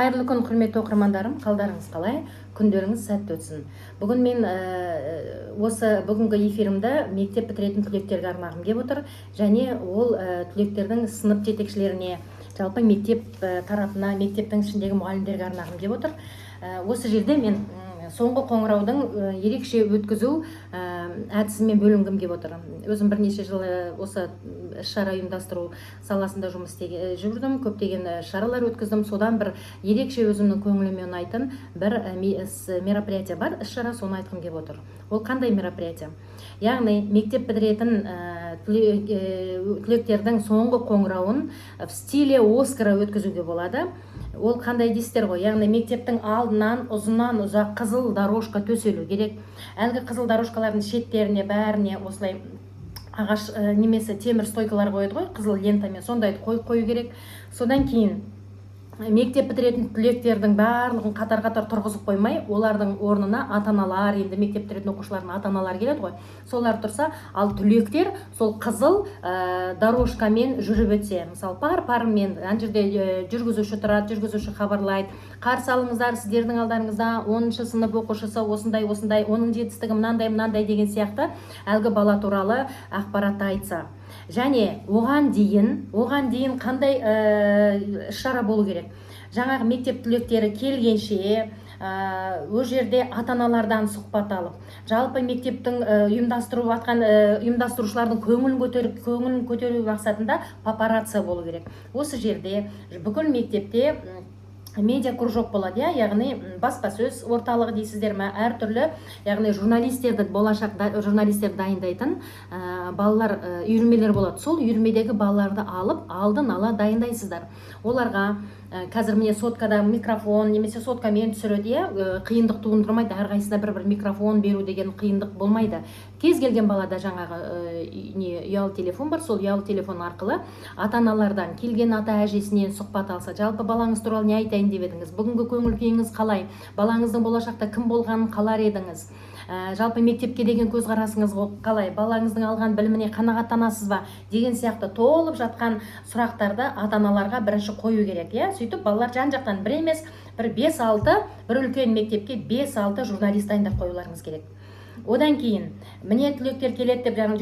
Қайырлы күн, құрметті оқырмандарым, қалдарыңыз қалай? Күндеріңіз сәтті өтсін. Бүгін мен осы бүгінгі эфирімді мектеп бітіретін түлектерге арнағым келіп отыр, және ол түлектердің сынып жетекшілеріне, жалпы мектеп тарапына, мектептің ішіндегі мұғалімдерге арнағым келіп отыр. Осы жерде мен соңғы қоңыраудың ерекше өткізу әдісімен бөлінгім келіп отыр. Өзім бірнеше жыл осы іс-шара ұйымдастыру саласында жұмыс жүрдім, көптеген шаралар өткіздім. Содан бір ерекше өзімнің көңіліме ұнайтын бір мероприятие бар, іс-шара, соны айтқым келіп отыр. Ол қандай мероприятие? Яғни мектеп бітіретін түлектердің соңғы қоңырауын в стиле Оскара өткізуге болады. Ол қандай дейсіздер ғой? Яғни мектептің алдынан ұзынан ұзақ қызыл дорожка төселу керек. Әлгі қызыл дорожкалардың шеттеріне бәріне осылай ағаш немесе темір стойкалар қойды ғой, қызыл лентамен, сондайды қою керек. Содан кейін мектеп бітіретін түлектердің барлығын қатар-қатар тұрғызып қоймай, олардың орнына ата-аналар, енді мектеп бітіретін оқушылардың ата-аналар келеді ғой, солар тұрса, ал түлектер сол қызыл дорожкамен жүріп өтсе, мысалы пар-пармен, ана жерде жүргізуші тұрады, жүргізуші хабарлайды: қарсы алыңыздар, сіздердің алдарыңызда 10-шы сынып оқушысы осындай, оның жетістігі мынандай деген сияқты әлгі бала туралы ақпаратты айтса. Және оған дейін қандай іс-шара болу керек? Жаңағы мектеп түлектері келгенше өз жерде ата-аналардан сұхбат алып, жалпы мектептің ұйымдастырушылардың көңілін көтеру мақсатында папарация болу керек. Осы жерде бүкіл мектепте медиа кружок болады, яғни баспасөз орталығы дейсіздер ме, әртүрлі, яғни болашақ журналистер дайындайтын балалар үйірмелер болады. Сол үйірмедегі балаларды алып, алдын ала дайындайсыздар. Оларға қазір міне соткада микрофон, немесе соткамен түсіреді, қиындық туындырмайды. Әрқайсысына бір микрофон беру деген қиындық болмайды. Кез келген балада жаңағы ұялы телефон бар, сол ұялы телефон арқылы ата-аналардан, келген ата-әжесінен сұхбат алса, жалпы балаңыз туралы не айтайын деп едіңіз, бүгінгі көңіл-күйіңіз қалай, балаңыздың болашақта кім болғанын қалар едіңіз, жалпы мектепке деген көзқарасыңыз қалай, балаңыздың алған біліміне қанағаттанасыз ба деген сияқты толып жатқан сұрақтарды ата-аналарға бірінші қою керек. Сөйтіп балалар жан-жақтан бір емес, бір 5-6, бір үлкен мектепке 5-6 журналист дайындап қоюларыңыз керек. Одан кейін міне түлектер келеді деп жаңағы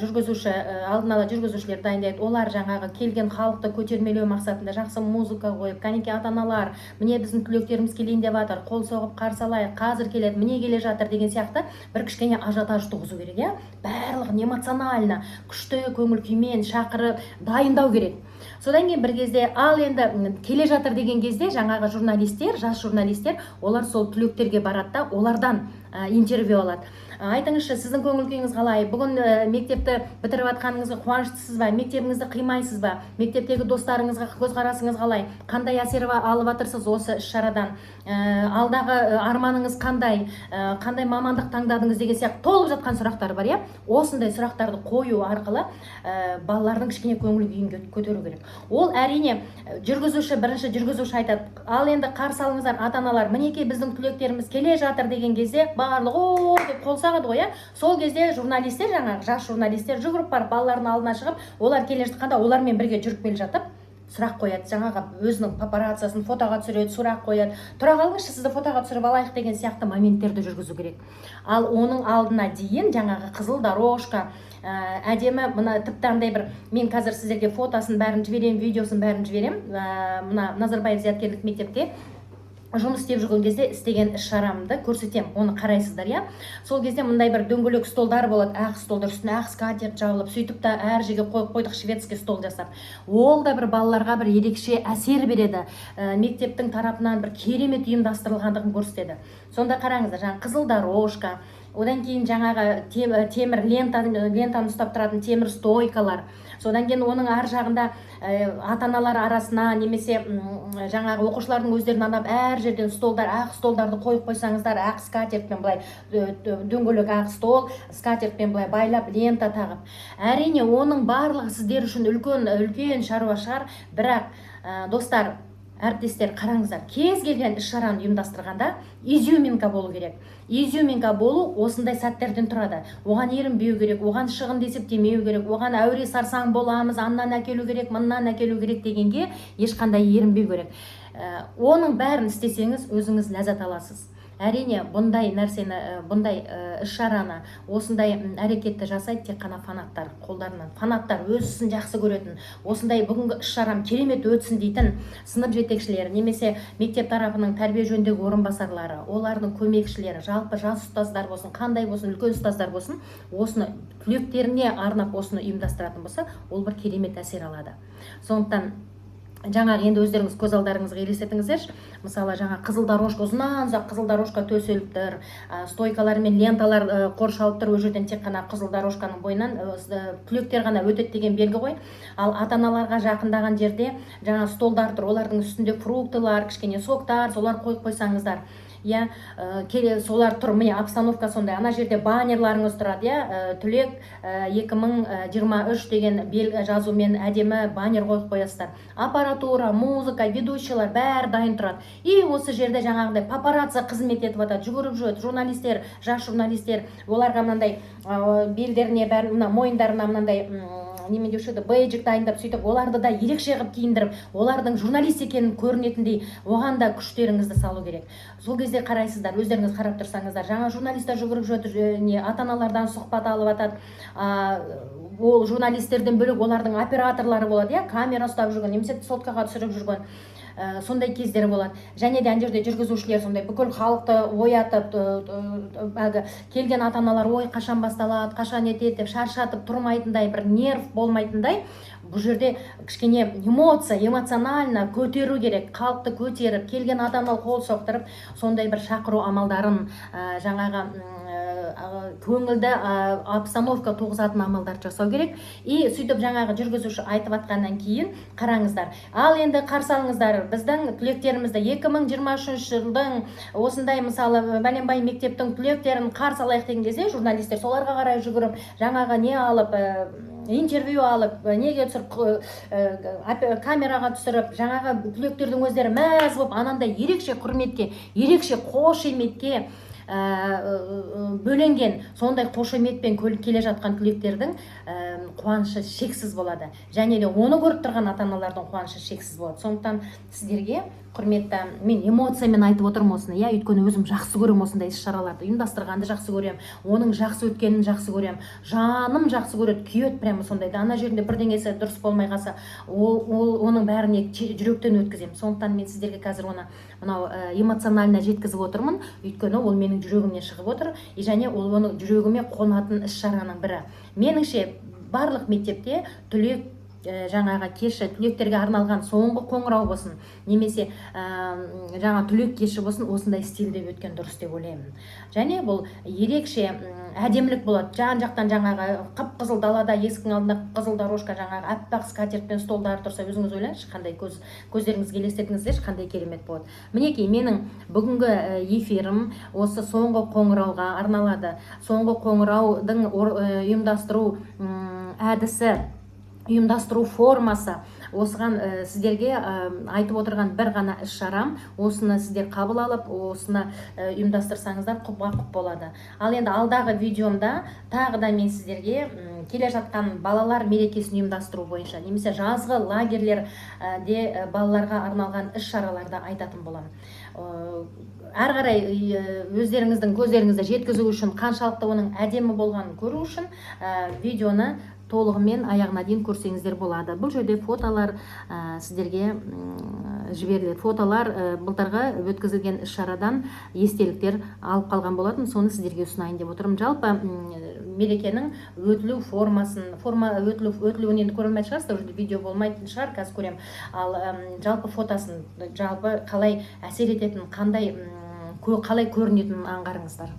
жүргізуші алдын ала жүргізушілер дайындайды. Олар жаңағы келген халықты көтермелеу мақсатында жақсы музыка қойып, кәнеки ата-аналар, міне біздің түлектеріміз келейін деп жатыр, қол соғып қарсы алайық, қазір келеді, міне келе жатыр деген сияқты бір кішкене ажиотаж туғызу керек. Барлығын эмоционально, күшті көңіл күймен шақырып дайындау керек. Содан кейін бір кезде, ал енді келе жатыр деген кезде жаңағы журналистер, жас журналистер, олар сол түлектерге барады да, олардан интервью алады. Айтыңызшы, сіздің көңіл-күйіңіз қалай? Бүгін мектепті бітіріп жатқаныңызға қуаныштысыз ба? Мектебіңізді қимайсыз ба? Мектептегі достарыңызға көзқарасыңыз қалай? Қандай әсер алып жатырсыз осы іс-шарадан? Алдағы арманыңыз қандай? Қандай мамандық таңдадыңыз деген сияқты толып жатқан сұрақтар бар, Осындай сұрақтарды қою арқылы балалардың кішкене көңіл-күйін көтеру керек. Ол әрине бірінші жүргізуші айтады: ал енді қарсы алыңыздар ата-аналар, мінекей біздің түлектеріміз келе жатыр деген кезде барлығы деп қол сағады ғой, Сол кезде журналистер, жаңағы жас журналистер жүгіріп барып балалардың алдына шығып, олар келе жатқанда олармен бірге жүріп келе жатып сұрақ қояды, жаңағы өзінің папарациясын фотоға түсіреді, сұрақ қояды: тұра қалыңызшы, сізді фотоға түсіріп алайық деген сияқты моменттерді жүргізу керек. Ал оның алдына дейін жаңағы қызыл дорожка, әдемі, мына тіпті андай бір, мен қазір сіздерге фотосын бәрін жіберем, видеосын бәрін жіберем, мына Назарбаев зияткерлік мектепте жұмыс істеп жүрген кезде істеген іс-шарамды көрсетем, оны қарайсыздар, Сол кезде мындай бір дөңгелек столдар болады, ақ столдар, үстіне ақ скатерть жабылып, сөйтіп та әр жерге қойып қойдық шведский стол жасап. Ол да бір балаларға бір ерекше әсер береді, мектептің тарапынан бір керемет ұйымдастырылғандығын көрсетеді. Сонда қараңыздар, жаңағы қызыл дорожка, одан кейін жаңағы темір лентаны ұстап тұратын темір стойкалар, содан кейін оның ар жағында ата-аналар арасына, немесе жаңағы оқушылардың өздерін арнап әр жерден столдар, ақ столдарды қойып қойсаңыздар, ақ скатертпен былай дөңгелек ақ стол, скатертпен былай байлап лента тағып. Әрине оның барлығы сіздер үшін үлкен шаруа шығар, бірақ достар, әріптестер, қараңыздар, кез келген іс-шараны ұйымдастырғанда изюминка болу керек. Изюминка болу осындай сәттерден тұрады. Оған ерінбеу керек, оған шығын есептемеу керек, оған әуре сарсаң боламыз, аннан әкелу керек, мыннан әкелу керек дегенге ешқандай ерінбеу керек. Оның бәрін істесеңіз өзіңіз ләззат аласыз. Әрине бұндай нәрсені, бұндай іс-шараны, осындай әрекетті жасайды тек қана фанаттар қолдарынан. Фанаттар өз ісін жақсы көретін, осындай бүгінгі іс-шарам керемет өтсін дейтін сынып жетекшілері, немесе мектеп тарапының тәрбие жөніндегі орынбасарлары, олардың көмекшілері, жалпы жас ұстаздар болсын, қандай болсын, үлкен ұстаздар болсын, осыны түлектеріне арнап осыны ұйымдастыратын болса, ол бір керемет әсер алады. Сондықтан жаңағы енді өздеріңіз көз алдарыңызға елестетіңіздерші, мысалы жаңа қызыл дорожка, ұзыннан ұзақ қызыл дорожка төселіп тұр, стойкалар мен ленталар қоршалып тұр, ол жерден тек қана қызыл дорожканың бойынан түлектер ғана өтеді деген белгі ғой. Ал ата-аналарға жақындаған жерде жаңа столдар тұр, олардың үстінде фруктылар, кішкене соктар, солар қойып қойсаңыздар. Солар тұр, міне обстановка сондай. Ана жерде баннерларыңыз тұрады, түлек 2023 деген жазумен әдемі баннер қойып қоясыздар. Аппаратура, музыка, ведущийлар бәрі дайын тұрады. И осы жерде жаңағыдай папарацци қызмет етіп жатады, жүгіріп жүреді, журналистер, жас журналистер, оларға мынандай белдеріне бәрі, мойындарына мынандай неме деуші еді, бейджик дайындап сөйтіп, оларды да ерекше қылып киіндіріп, олардың журналист екенін көрінетіндей, оған да күштеріңізді салу керек. Сол кезде қарайсыздар, өздеріңіз қарап тұрсаңыздар, жаңа журналистер жүгіріп жүреді, ата-аналардан сұхбат алып жатады, ол журналистерден бөлек олардың операторлары болады, камера ұстап жүрген, немесе соткаға түсіріп жүрген, сондай кездері болады. Және де ана жерде жүргізушілер сондай бүкіл халықты оятып, келген ата-аналар ой қашан басталады, қашан етеді деп шаршатып тұрмайтындай, бір нерв болмайтындай, бұл жерде кішкене эмоционально көтеру керек, халықты көтеріп, келген ата-ана қол соқтырып, сондай бір шақыру амалдарын, жаңағы көңілді обстановка туғызатын амалдарды жасау керек. И сөйтіп жаңағы жүргізуші айтып атқаннан кейін қараңыздар. Ал енді қарсы алыңыздар, біздің түлектерімізді 2023 жылдың осындай мысалы бәленбай мектептің түлектерін қарсы алайық деген кезде журналистер соларға қарай жүгіріп, жаңағы не алып, интервью алып, неге түсіріп, камераға түсіріп, жаңағы түлектердің өздері мәз болып, анандай ерекше құрметке, ерекше қошеметке бөленген, сондай қошеметпен келе жатқан түлектердің қуанышы шексіз болады. Және де оны көріп тұрған ата-аналардың қуанышы шексіз болады. Сондықтан сіздерге құрметті, мен эмоциямен айтып отырмын осыны, өйткені өзім жақсы көрем осындай іс-шараларды, ұйымдастырғанды жақсы көрем, оның жақсы өткенін жақсы көрем, жаным жақсы көреді, күйет прямо сондайды. Ана жерінде бірдеңесі дұрыс болмай қалса, оның бәріне жүректен өткізем. Сондықтан мен сіздерге қазір оны мынау эмоционально жеткізіп отырмын, өйткені ол менің жүрегімнен шығып отыр, және ол оның жүрегіме қонатын іс-шараның бірі. Меніңше барлық мектепте түлек жаңағы кеші, түлектерге арналған соңғы қоңырау болсын, немесе жаңа түлек кеші болсын, осындай стильде өткен дұрыс деп ойлаймын. Және бұл ерекше әдемілік болады. Жан-жақтан жаңағы қып-қызыл далада, есіктің алдында қызыл дорожка, жаңағы аппақ скатертпен столдар тұрса, өзіңіз ойлаңызшы, қандай көздеріңізге елестетіңіздерші, қандай керемет болады. Мінекей менің бүгінгі эфирім осы соңғы қоңырауға арналады. Соңғы қоңыраудың ұйымдастыру әдісі, ұйымдастыру формасы, осыған сіздерге айтып отырған бір ғана іс-шарам, осыны сіздер қабыл алып, осыны ұйымдастырсаңыздар құп болады. Ал енді алдағы видеомда тағы да мен сіздерге келе жатқан балалар мерекесін ұйымдастыру бойынша, немесе жазғы лагерлерде балаларға арналған іс-шараларды айтатын боламын. Әр қарай өздеріңіздің көздеріңізді жеткізу үшін, қаншалықты оның әдемі болғанын көру үшін видеоны толығымен аяғына дейін көрсеңіздер болады. Бұл жерде фотолар сіздерге жіберіледі. Фотолар былтырғы өткізілген іс-шарадан естеліктер алып қалған болатын, соны сіздерге ұсынайын деп отырмын. Жалпы мерекенің өтілу формасын, өтілуін енді көре алмайтын шығарсыздар, видео болмайтын шығар, қазір көрем. Ал жалпы фотосын, жалпы қалай әсер ететінін, қалай көрінетінін аңғарыңыздар.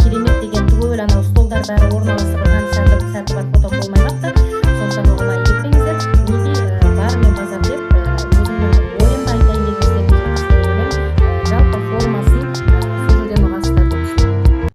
Керемет деген түгел анау столдар бәрі